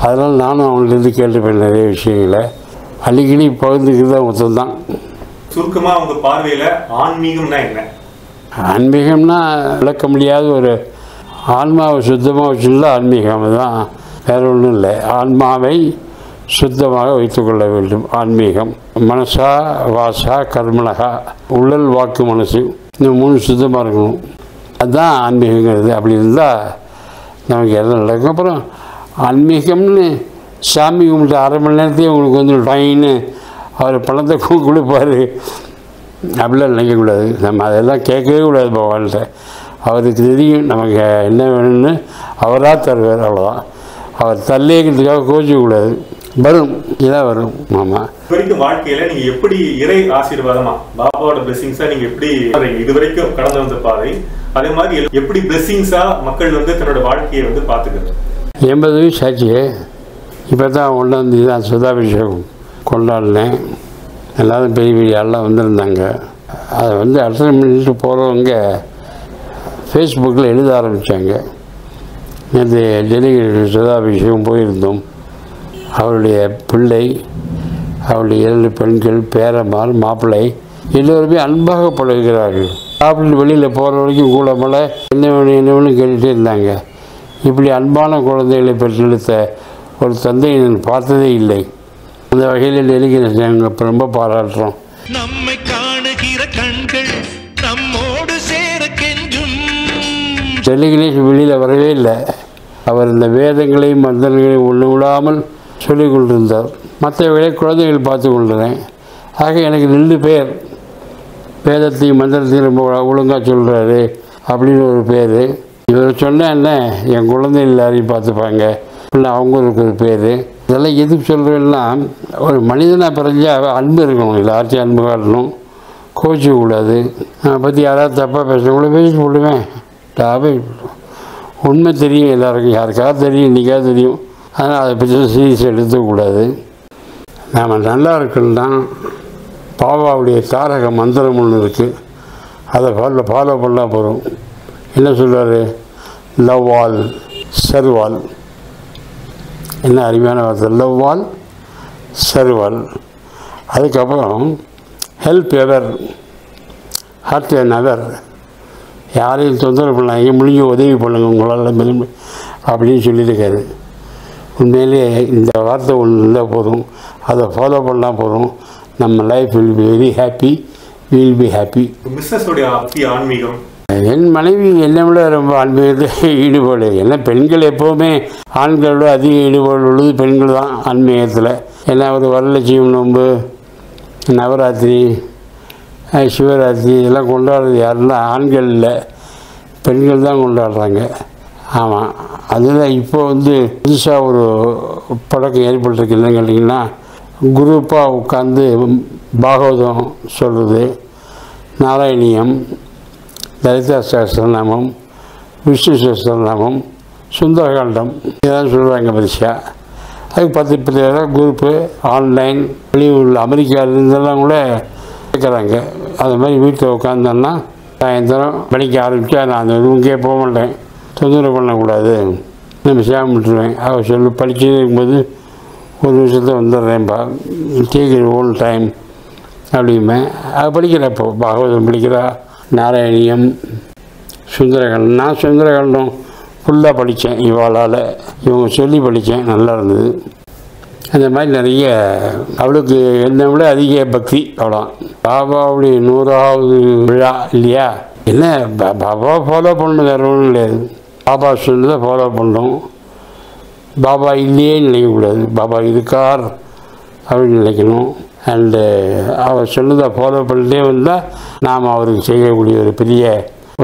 அதனால் நானும் அவங்கள்ட்ட கேட்டுப்பேன் நிறைய விஷயங்களை. அடிக்கடி பகிர்ந்துக்கிறது தான் மொத்தம்தான். சுருக்கமாக உங்கள் பார்வையில் ஆன்மீகம்னா என்ன? ஆன்மீகம்னா விளக்க முடியாத ஒரு ஆன்மாவை சுத்தமாக வச்சுருந்தா ஆன்மீகம் தான், வேறு ஒன்றும் இல்லை. ஆன்மாவை சுத்தமாக வைத்துக்கொள்ள வேண்டும் ஆன்மீகம். மனசா வாசா கர்மனகா, உடல் வாக்கு மனசு, இந்த 3 சுத்தமாக இருக்கணும். அதுதான் ஆன்மீகங்கிறது. அப்படி இருந்தால் நமக்கு எல்லாம் நடக்கும். அப்புறம் ஆன்மீகம்னு சாமி கும்பிட்டு 1/2 மணி நேரத்தையும் உங்களுக்கு வந்து ஃபைன்னு அவர் பணத்தை கொடுப்பார், அப்படிலாம் நினைக்கக்கூடாது. நம்ம அதெல்லாம் கேட்கவே கூடாது பகவான்கிட்ட. அவருக்கு தெரியும் நமக்கு என்ன வேணும்னு, அவராக தருவார், அவ்வளோதான். அவர் தள்ளிக்கிறதுக்காக கோச்சிக்கக்கூடாது. வரும், இதான் வரும். ஆமாம். இது வரைக்கும் வாழ்க்கையில் நீங்கள் எப்படி இறை ஆசீர்வாதமா பாபாவோட பிளெஸிங்ஸாக நீங்கள் எப்படி இது வரைக்கும் கடந்து வந்த பாதை, அதே மாதிரி எப்படி பிளெஸிங்ஸாக மக்கள் வந்து தன்னோட வாழ்க்கையை வந்து பார்த்துக்கிறது? 80 வயசு ஆச்சு. இப்போ தான் கொண்டாந்து தான் சுதாபிஷேகம் கொண்டாடினேன். எல்லாரும் பெரிய பெரிய ஆள்லாம் வந்திருந்தாங்க. அதை வந்து அட்டெண்ட் பண்ணிட்டு போகிறவங்க ஃபேஸ்புக்கில் எழுத ஆரம்பித்தாங்க. நேற்று டெல்லி சுதாபிஷேகம் போயிருந்தோம். அவருடைய பிள்ளை, அவருடைய 2 பெண்கள், பேரமார், மாப்பிள்ளை எல்லோருமே அன்பாக பழகுகிறார்கள். சாப்பிட்டு வெளியில் போகிற வரைக்கும் கூட மழை என்ன வேணும் என்ன வேணும் கேட்டுகிட்டே இருந்தாங்க. இப்படி அன்பான குழந்தைகளை பெற்றெடுத்த ஒரு தந்தையை நான் பார்த்ததே இல்லை. அந்த வகையில் டெல்லிக்கு நாங்கள் ரொம்ப பாராட்டுறோம். நம்மை காணுகிற கண்கள் நம்மோடு சேர கெஞ்சும். டெல்லி கணேஷ் வெளியில் வரவே இல்லை. அவர் இந்த வேதங்களையும் மந்திரங்களையும் ஒன்று விடாமல் சொல்லிக் கொண்டிருந்தார். மற்றவர்களை குழந்தைகள் பார்த்து கொள்கிறேன். ஆக எனக்கு 2 பேர், வேதத்தையும் மந்திரத்தையும் ரொம்ப ஒழுங்காக சொல்கிறாரு அப்படின்னு ஒரு பேர். இவர் சொன்னால் என்ன, என் குழந்தை எல்லாரையும் பார்த்துப்பாங்க இல்லை அவங்களுக்கு ஒரு பேர். இதெல்லாம் எதுக்கு சொல்கிறேன்னா, ஒரு மனிதனாக பிறஞ்சா அன்பு இருக்கணும், எல்லாத்தையும் அன்பு காட்டணும், கோச்சிக்கக்கூடாது. அதை பற்றி யாராவது தப்பாக பேசக்கூட பேசி போடுவேன். உண்மை தெரியும் எல்லாருக்கும், யாருக்காவது தெரியும், இன்றைக்காவது தெரியும். ஆனால் அதை பற்றி சீரியஸ் எடுத்துக்கூடாது. நாம் நல்லா இருக்கணும்னா பாபாவுடைய தாரக மந்திரம் ஒன்று இருக்குது, அதை ஃபாலோ பண்ணால் போகிறோம். என்ன சொல்கிறாரு? Love all serve all. என்ன அருமையான வார்த்தை, லவ் ஆல் சர்வ் ஆல். அதுக்கப்புறம் help ever hurt another. யாரையும் தொந்தரவு பண்ணாங்க, முடிஞ்ச உதவி பண்ணுங்க உங்களால் அப்படின்னு சொல்லியிருக்காரு. உண்மையிலேயே இந்த வார்த்தை ஒன்று இருந்தால் போதும், அதை ஃபாலோ பண்ணால் போதும். நம்ம life will be very happy, will be happy. மிஸ்ஸஸோடைய ஆன்மீகம், என் மனைவி என்னை விட ரொம்ப ஆன்மீகத்தில் ஈடுபாடு. ஏன்னா பெண்கள் எப்போவுமே ஆண்களோட அதிக ஈடுபாடு உள்ளது பெண்கள் தான் ஆன்மீகத்தில். ஏன்னா ஒரு வரலட்சுமி நோன்பு, நவராத்திரி, சிவராத்திரி இதெல்லாம் கொண்டாடுறது யாருன்னா ஆண்கள் இல்லை, பெண்கள் தான் கொண்டாடுறாங்க. ஆமாம், அதில் இப்போ புதுசாக ஒரு பழக்கம் ஏற்பட்டிருக்கு. என்னன்னு கேட்டிங்கன்னா, குரூப்பாக உட்காந்து பாகவதம் சொல்கிறது, நாராயணியம், லலிதா சஹஸ்ரநாமம், விஷ்ணு சஹஸ்ரநாமம், சுந்தரகாண்டம் இதெல்லாம் சொல்கிறாங்க வரிசையாக. அதுக்கு 10 பேர் குரூப்பு ஆன்லைன், வெளியூரில் அமெரிக்காவிலேருந்தெல்லாம் கூட கேட்குறாங்க. அது மாதிரி வீட்டில் உட்காந்தோன்னா சாயந்தரம் படிக்க ஆரம்பித்தா நான் அந்த ரூம்கே போக மாட்டேன், தொந்தரவு பண்ணக்கூடாது, நம்ம சேம் விட்டுருவேன். அவர் சொல்லி படிச்சுட்டு இருக்கும்போது ஒரு நிமிஷத்தில் வந்துடுறேன்ப்பா, டேக் யுவர் ஓன் டைம் அப்படிம்பேன். அது படிக்கிறப்போ பாகவதம் படிக்கிறா, நாராயணியம், சுந்தரகாண்டம். நான் சுந்தரகாண்டம் ஃபுல்லாக படித்தேன், இவாளால் இவங்க சொல்லி படித்தேன், நல்லா இருந்தது. அந்த மாதிரி நிறைய அவளுக்கு என்னை விட அதிக பக்தி. அவ்வளோ பாபாவுடைய 100வது விழா இல்லையா, என்ன பாபா ஃபாலோ பண்ணணும், வேறு ஒன்றும் கிடையாது. பாபா சொன்னதை ஃபாலோ பண்ணணும். பாபா இல்லையே நினைக்கக்கூடாது, பாபா இருக்கார் அப்படின்னு நினைக்கணும். அண்டு அவர் சொன்னதை ஃபாலோ பண்ணிட்டே வந்தால் நாம் அவருக்கு செய்யக்கூடிய ஒரு பெரிய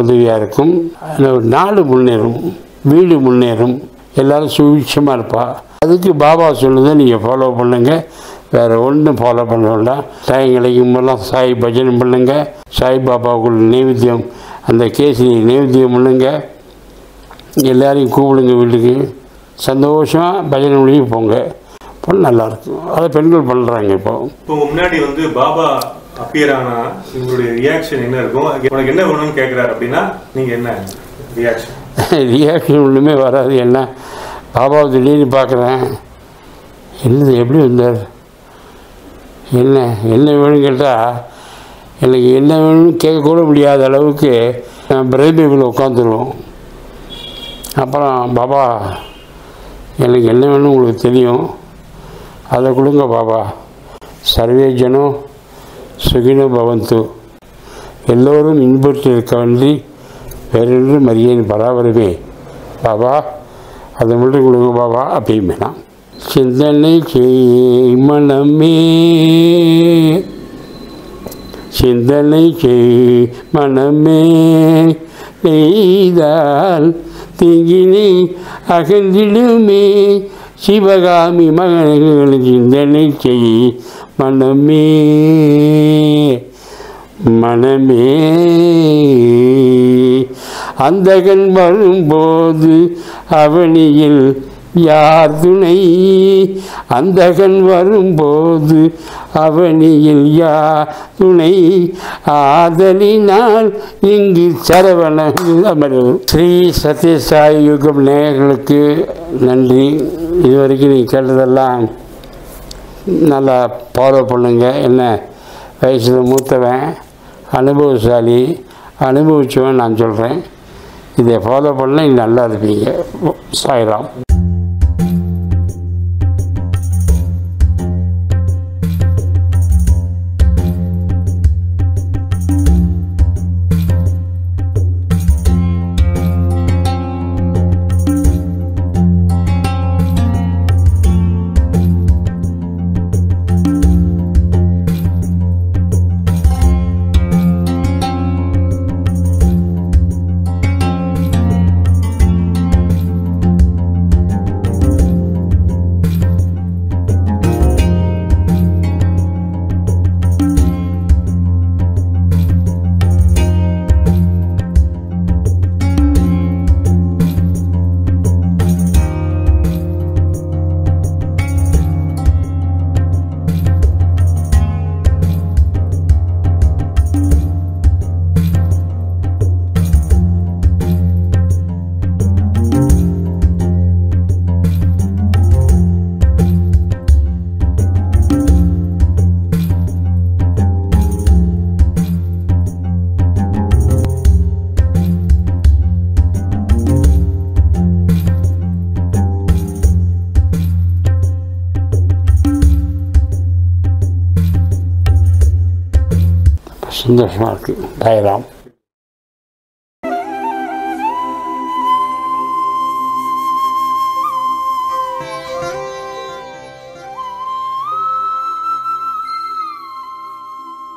உதவியாக இருக்கும். நாடு முன்னேறும், வீடு முன்னேறும், எல்லோரும் சுபிட்சமாக இருப்பா. அதுக்கு பாபா சொன்னதை நீங்கள் ஃபாலோ பண்ணுங்கள், வேறு ஒன்றும் ஃபாலோ பண்ண வேண்டாம். டைம் கிடைக்கும் போதெல்லாம் சாய் பஜனை பண்ணுங்கள், சாய் பாபாவுக்குள்ள நைவேத்தியம், அந்த கேசரி நைவேத்தியம் பண்ணுங்கள், எல்லோரையும் கூப்பிடுங்க வீட்டுக்கு, சந்தோஷமாக பஜனை முடிவு போங்க, இப்போ நல்லாயிருக்கும். அதை பெண்கள் பண்ணுறாங்க. இப்போ முன்னாடி பாபா அப்பியர் ஆனா உங்களுடைய ரியாக்ஷன் என்ன இருக்கும்? உனக்கு என்ன வேணும்னு கேட்குறாரு அப்படின்னா நீங்கள் என்ன ரியாக்ஷன்? ரியாக்ஷன் ஒன்றுமே வராது. என்ன பாபாவை திடீர்னு பார்க்குறேன், என்னது எப்படி வந்தார், என்ன வேணும்னு கேட்டால் எனக்கு என்ன வேணும்னு கேட்கக்கூட முடியாத அளவுக்கு நான் பிரேபிள் உட்காந்துருவோம். அப்புறம் பாபா எனக்கு என்ன வேணும் உங்களுக்கு தெரியும், அதை கொடுங்க பாபா. சர்வே ஜனோ சுகினோ பவந்து, எல்லோரும் இன்புற்று இருக்க வேண்டி வேறொன்றும் அறியேன் பராபரமே பாபா, அதை மட்டும் கொடுங்க பாபா அப்படின்னா. சிந்தனை செய் மனமே, சிந்தனை செய் மனமே, நெய்தால் தீங்கினை அகன்றிடுமே, சிவகாமி மகன்கள் சிந்தனை செய் மனமே, மனமே. அந்தகன் வரும்போது அவனியில் யார் துணை, அந்தகன் வரும்போது அவனியில் யார் துணை, ஆதலினால் இங்கு சரவண அமரும். ஸ்ரீ சத்யசாய் யுகம் நேயர்களுக்கு நன்றி. இதுவரைக்கும் நீங்கள் கேட்டதெல்லாம் நல்லா ஃபாலோ பண்ணுங்க. என்ன வயசில் மூத்தவன், அனுபவசாலி, அனுபவிச்சவன் நான் சொல்கிறேன். இதை ஃபாலோ பண்ணால் நீங்கள் நல்லா இருப்பீங்க. சாய்ராம். சந்தோஷமாக இருக்குது. பாய் ராம்.